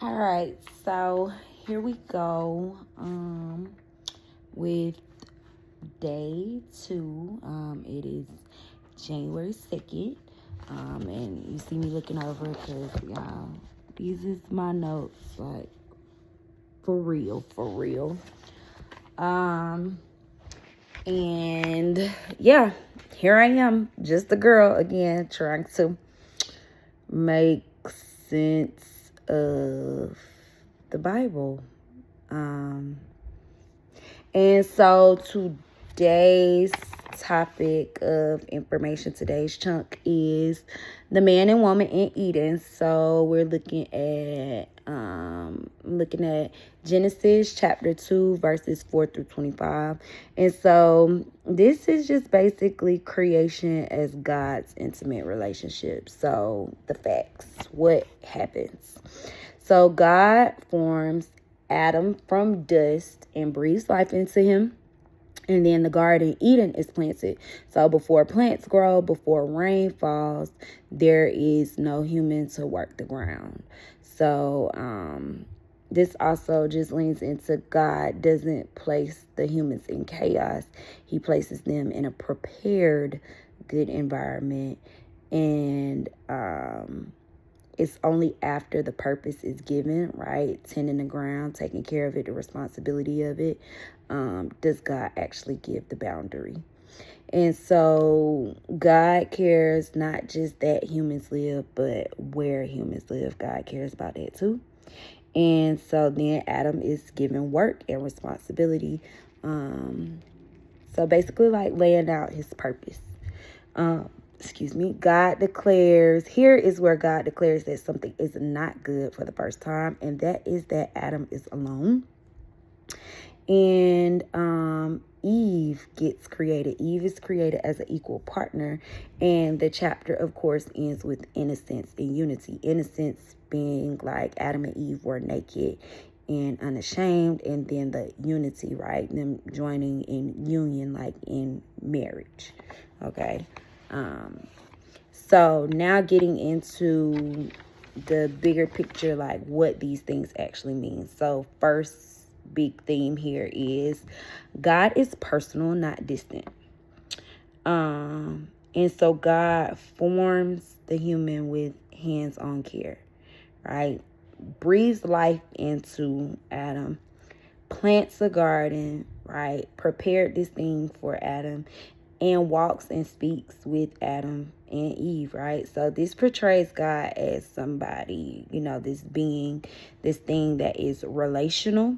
All right, so here we go with day two. It is January 2nd. And you see me looking over because, y'all, these is my notes, like, for real, for real. Um, and yeah, here I am, just a girl again, trying to make sense of the Bible. Um, And so today's topic of information, today's chunk is the man and woman in Eden. So we're looking at Genesis chapter 2 verses 4 through 25. And so this is just basically creation as God's intimate relationship. So the facts, what happens? So God forms Adam from dust and breathes life into him. And then the Garden Eden is planted. So before plants grow, before rain falls, there is no human to work the ground. So this also just leans into God doesn't place the humans in chaos. He places them in a prepared, good environment. And it's only after the purpose is given, right? Tending the ground, taking care of it, the responsibility of it, does God actually give the boundary. And so God cares not just that humans live, but where humans live. God cares about that too. And so then Adam is given work and responsibility. So basically like laying out his purpose. God declares, here is where God declares that something is not good for the first time, and that is that Adam is alone. And Eve gets created. Eve is created as an equal partner, and the chapter, of course, ends with innocence and unity. Innocence being like Adam and Eve were naked and unashamed, and then the unity, right? Them joining in union, like in marriage. Okay. So now getting into the bigger picture, like what these things actually mean. So first big theme here is God is personal, not distant. And so God forms the human with hands-on care, right? Breathes life into Adam, plants a garden, right? Prepared this thing for Adam, and walks and speaks with Adam and Eve, right? So this portrays God as somebody, this being, this thing that is relational,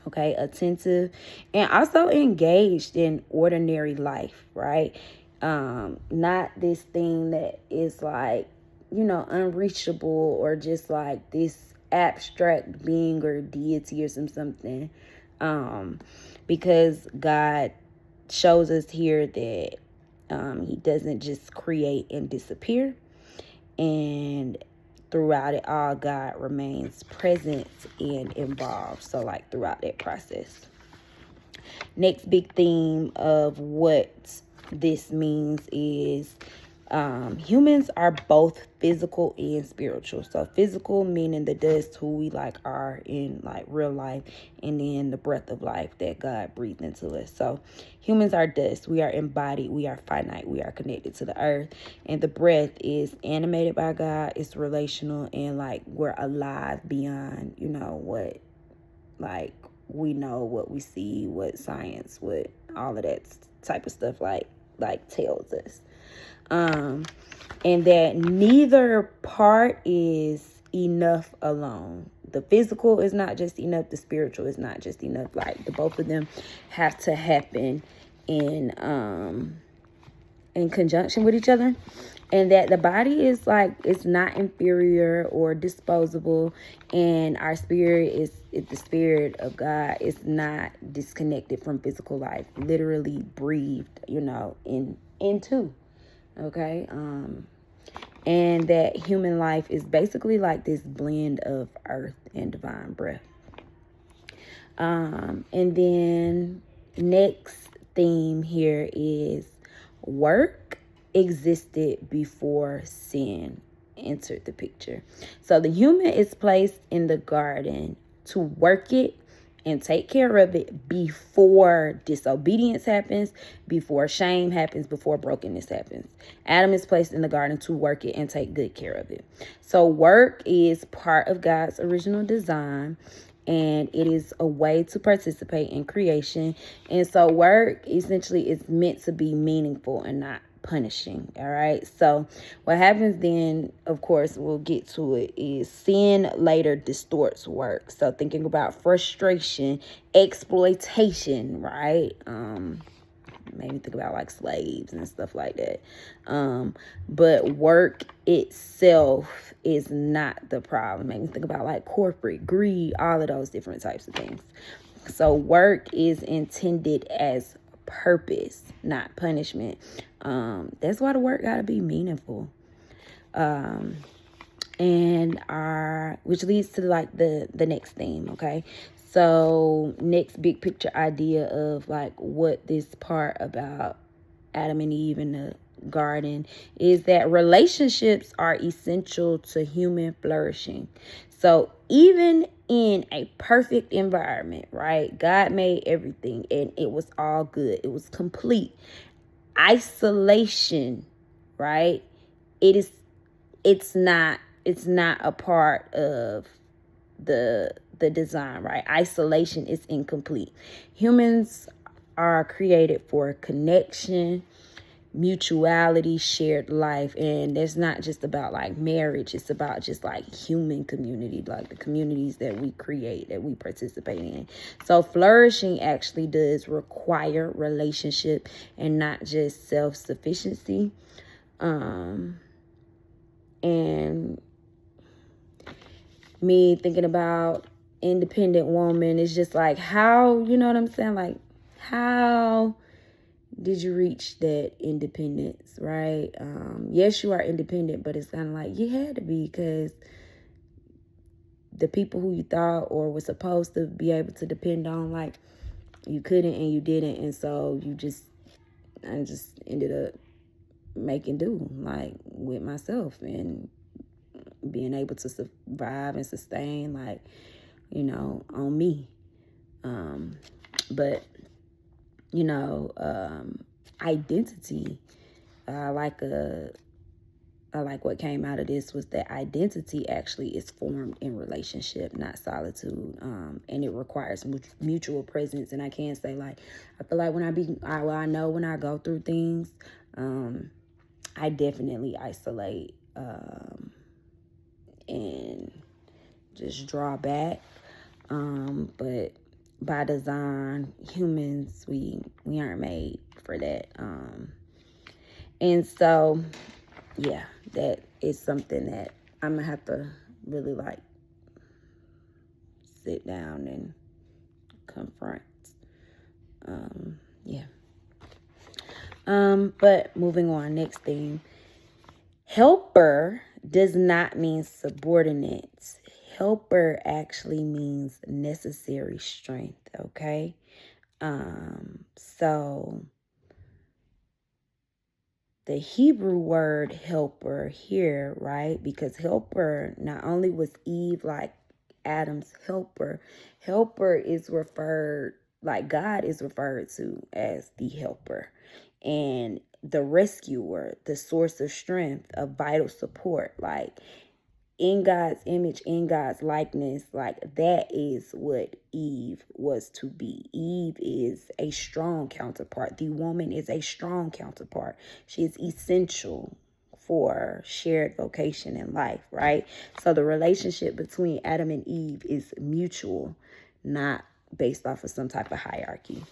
okay, attentive, and also engaged in ordinary life, right? Not this thing that is like, unreachable or just like this abstract being or deity or something. Because God shows us here that he doesn't just create and disappear. And throughout it all, God remains present and involved. So like throughout that process. Next big theme of what this means is humans are both physical and spiritual. So physical meaning the dust, who we like are in like real life, and then the breath of life that God breathed into us. So humans are dust. We are embodied. We are finite. We are connected to the earth. And the breath is animated by God. It's relational, and like we're alive beyond, what like we know, what we see, what science, what all of that type of stuff like tells us. And that neither part is enough alone. The physical is not just enough. The spiritual is not just enough. Like the both of them have to happen in conjunction with each other. And that the body is like, it's not inferior or disposable, and our spirit is the spirit of God. It's not disconnected from physical life, literally breathed, into. Okay. And that human life is basically like this blend of earth and divine breath. And then next theme here is work existed before sin. entered the picture. So the human is placed in the garden to work it and take care of it before disobedience happens, before shame happens, before brokenness happens. Adam is placed in the garden to work it and take good care of it. So work is part of God's original design, and it is a way to participate in creation. And so work essentially is meant to be meaningful and not punishing. All right. So what happens then, of course, we'll get to it, is sin later distorts work. So thinking about frustration, exploitation, right? Made me think about like slaves and stuff like that. But work itself is not the problem. Made me think about like corporate greed, all of those different types of things. So work is intended as purpose, not punishment. That's why the work got to be meaningful. Which leads to like the next theme. Okay. So next big picture idea of like what this part about Adam and Eve in the garden is, that relationships are essential to human flourishing. So even in a perfect environment, right? God made everything and it was all good. It was complete. Isolation, right? It's not a part of the design, right? Isolation is incomplete. Humans are created for connection, mutuality, shared life. And it's not just about like marriage. It's about just like human community, like the communities that we create, that we participate in. So flourishing actually does require relationship and not just self-sufficiency. And me thinking about independent woman is just like, how, you know what I'm saying? Like, how did you reach that independence, right? Yes, you are independent, but it's kind of like you had to be, because the people who you thought or were supposed to be able to depend on, like, you couldn't and you didn't. And so I just ended up making do, like, with myself and being able to survive and sustain, like, you know, on me. But, you know, identity, I like what came out of this was that identity actually is formed in relationship, not solitude. And it requires mutual presence. And I can say, like, I feel like I know when I go through things, I definitely isolate, and just draw back. But by design, humans, we aren't made for that. And so, yeah, that is something that I'm gonna have to really like sit down and confront. Yeah. But moving on, next thing. Helper does not mean subordinate. Helper actually means necessary strength, okay? So the Hebrew word helper here, right? Because helper, not only was Eve like Adam's helper is referred, like God is referred to as the helper, and the rescuer, the source of strength, of vital support, like in God's image, in God's likeness. Like, that is what Eve was to be. Eve is a strong counterpart. The woman is a strong counterpart. She is essential for shared vocation in life, right? So the relationship between Adam and Eve is mutual, not based off of some type of hierarchy.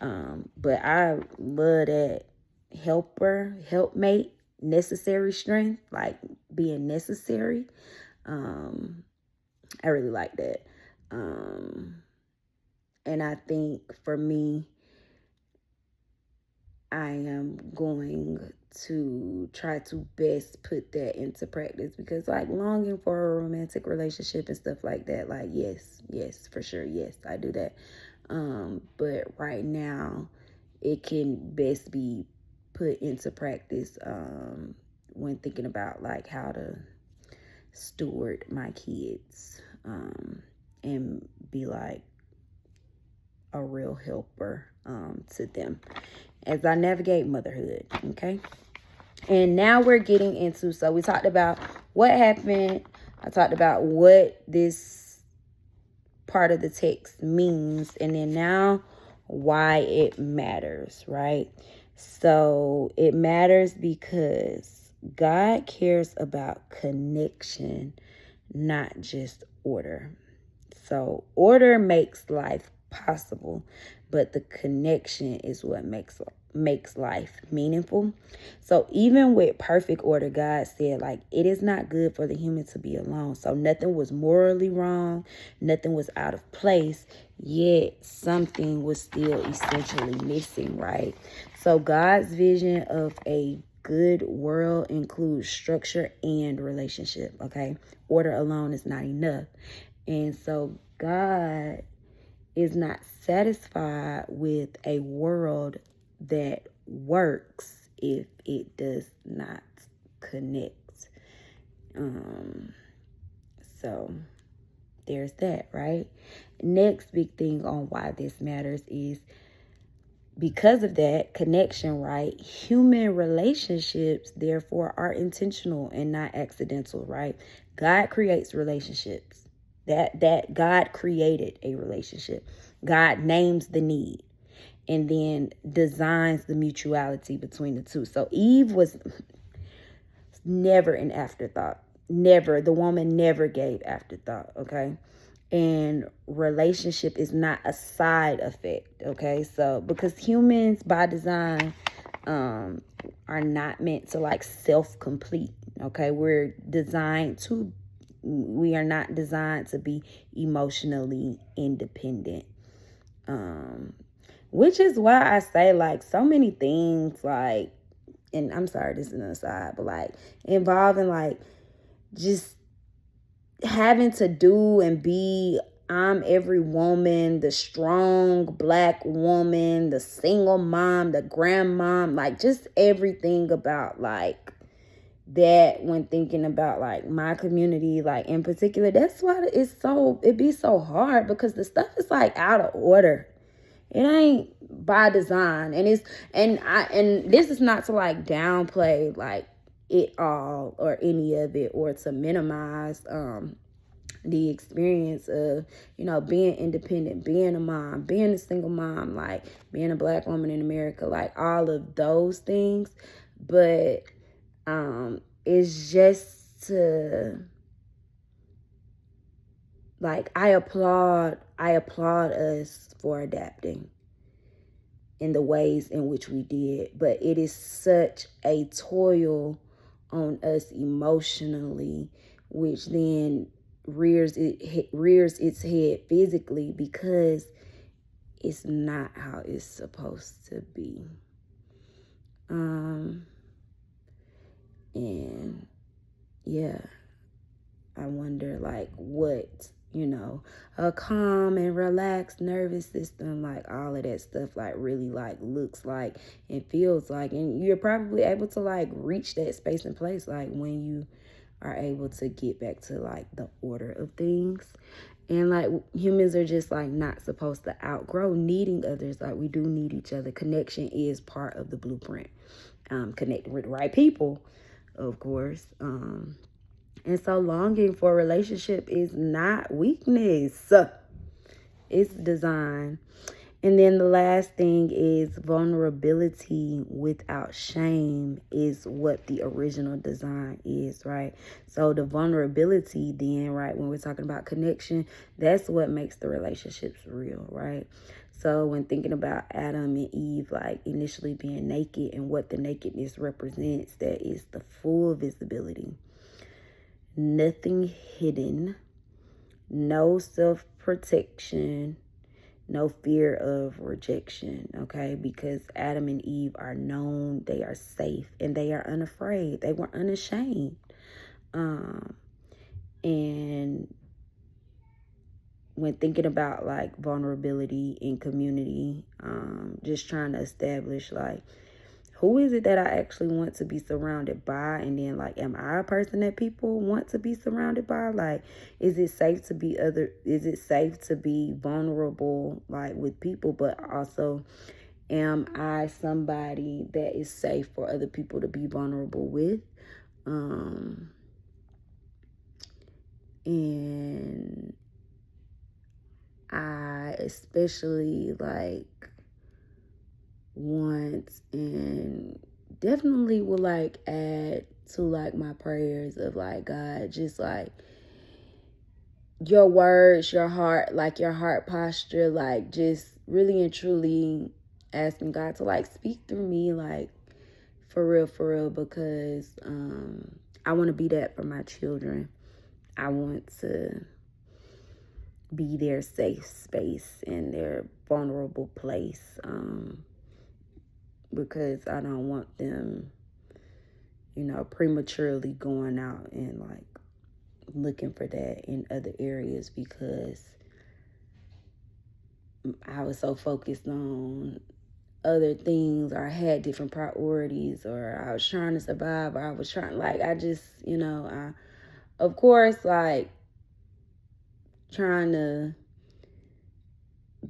But I love that helpmate, necessary strength, like being necessary. I really like that. And I think for me, I am going to try to best put that into practice, because like longing for a romantic relationship and stuff like that, like yes, for sure, yes, I do that. But right now it can best be put into practice when thinking about like how to steward my kids, and be like a real helper to them as I navigate motherhood. Okay. And now we're getting into, so we talked about what happened. I talked about what this part of the text means, and then now why it matters, right? So it matters because God cares about connection, not just order. So order makes life possible, but the connection is what makes life meaningful. So even with perfect order, God said, like, it is not good for the human to be alone. So nothing was morally wrong, nothing was out of place, yet something was still essentially missing, right? So God's vision of a good world includes structure and relationship, okay? Order alone is not enough. And so God is not satisfied with a world that works if it does not connect. So there's that, right? Next big thing on why this matters is because of that connection, right? Human relationships, therefore, are intentional and not accidental, right? God creates relationships. That God created a relationship. God names the need and then designs the mutuality between the two. So Eve was never an afterthought. Never. The woman never gave afterthought, okay? And relationship is not a side effect, okay? So because humans by design are not meant to like self-complete, okay? We are not designed to be emotionally independent. Which is why I say, like, so many things, like, and I'm sorry, this is an aside, but like involving like just having to do and be, I'm every woman, the strong Black woman, the single mom, the grandmom, like just everything about like that when thinking about like my community, like in particular. That's why it be so hard, because the stuff is like out of order. It ain't by design. And this is not to like downplay like it all or any of it, or to minimize the experience of, being independent, being a mom, being a single mom, like being a Black woman in America, like all of those things. But it's just to, like, I applaud us for adapting in the ways in which we did, but it is such a toil on us emotionally, which then rears its head physically, because it's not how it's supposed to be. And yeah, I wonder like what, a calm and relaxed nervous system, like all of that stuff, like really like looks like and feels like. And you're probably able to like reach that space and place, like when you are able to get back to like the order of things. And like humans are just like not supposed to outgrow needing others. Like we do need each other. Connection is part of the blueprint. Connecting with the right people, of course. And so longing for a relationship is not weakness. It's design. And then the last thing is vulnerability without shame is what the original design is, right? So the vulnerability then, right, when we're talking about connection, that's what makes the relationships real, right? So when thinking about Adam and Eve, like initially being naked and what the nakedness represents, that is the full visibility. Nothing hidden, no self-protection, no fear of rejection, okay? Because Adam and Eve are known, they are safe, and they are unafraid. They were unashamed. And when thinking about like vulnerability in community, just trying to establish like who is it that I actually want to be surrounded by? And then, like, am I a person that people want to be surrounded by? Like, is it safe to be vulnerable, like, with people, but also am I somebody that is safe for other people to be vulnerable with? And I especially, like, want and definitely will, like, add to, like, my prayers of, like, God, just, like, your words, your heart, like, your heart posture, like, just really and truly asking God to, like, speak through me, like, for real, because I want to be that for my children. I want to be their safe space and their vulnerable place, because I don't want them, prematurely going out and, like, looking for that in other areas, because I was so focused on other things, or I had different priorities, or I was trying to survive, or I was trying, like, I just, of course, like, trying to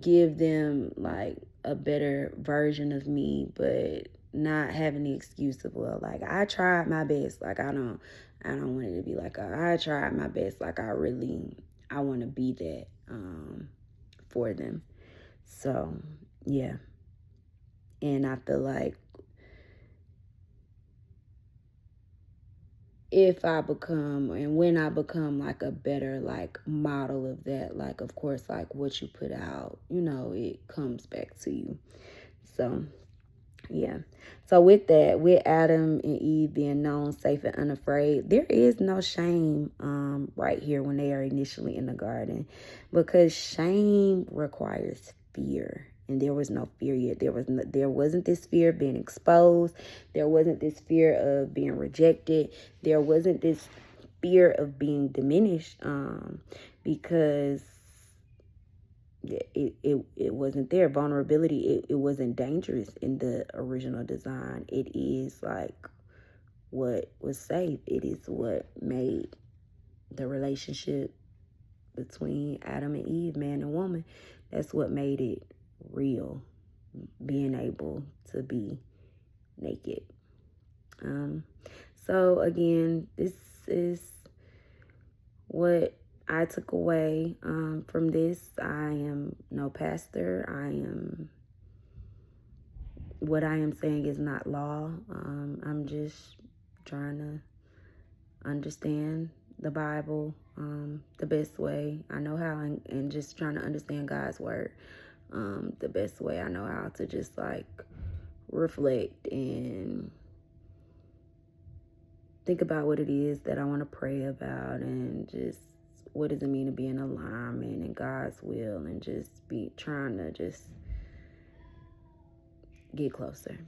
give them, like, a better version of me, but not having the excuse of, well, like, I tried my best. Like, I don't want it to be like, I tried my best. Like, I want to be that for them. So, yeah. And I feel like if I become, and when I become, like, a better, like, model of that, like, of course, like, what you put out, it comes back to you. So, yeah. So with that, with Adam and Eve being known, safe, and unafraid, there is no shame right here when they are initially in the garden, because shame requires fear. And there was no fear yet. There wasn't this fear of being exposed. There wasn't this fear of being rejected. There wasn't this fear of being diminished, because it wasn't there. Vulnerability, it wasn't dangerous in the original design. It is, like, what was safe. It is what made the relationship between Adam and Eve, man and woman, that's what made it real, being able to be naked. So again, this is what I took away from this. I am no pastor. What I am saying is not law. I'm just trying to understand the Bible the best way I know how, and just trying to understand God's word the best way I know how, to just, like, reflect and think about what it is that I want to pray about, and just what does it mean to be in alignment in God's will, and just be trying to just get closer.